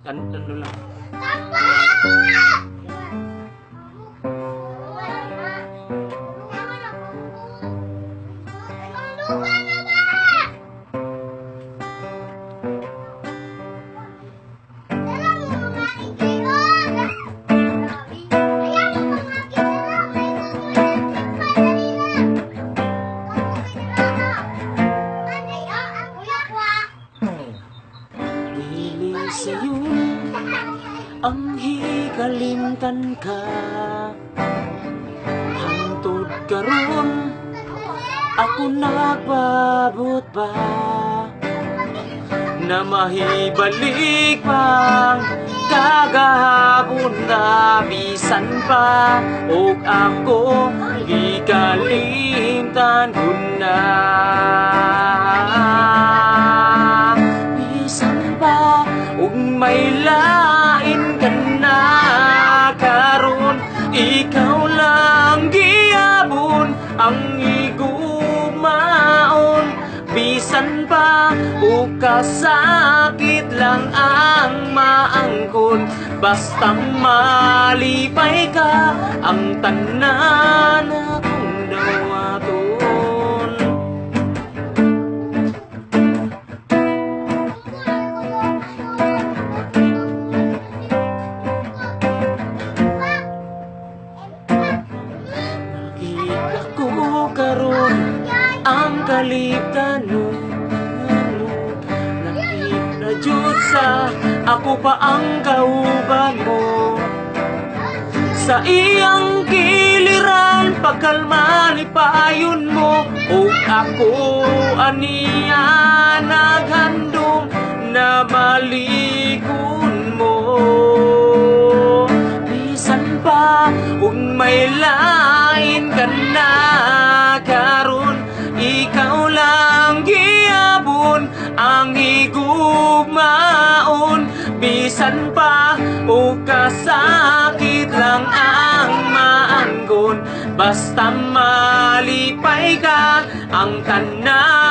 Ano lang. Dili sa'yo ang hikalimtan ka, hangtod karon ako nagpabot pa na mahibalik pang kagahapon na bisan pa og ako hikalimtan ko na. Ug may lain ka na karon, ikaw lang giyabon ang igugmaon. Bisan pa ug kasakit lang ang maangkon, basta malipay ka ang tanan akong dawaton. Karon ang kaliptan mo, nakit na jud sa ako pa ang kauban mo. Sa iyang giliran pagkalma ni payon mo, o ako aniya naghandom na malikon mo. Bisan pa ug may lain ka na karon, ikaw lang giyabon ang higugmaon. Bisan pa o kasakit lang ang maanggon, basta malipay ka ang tanan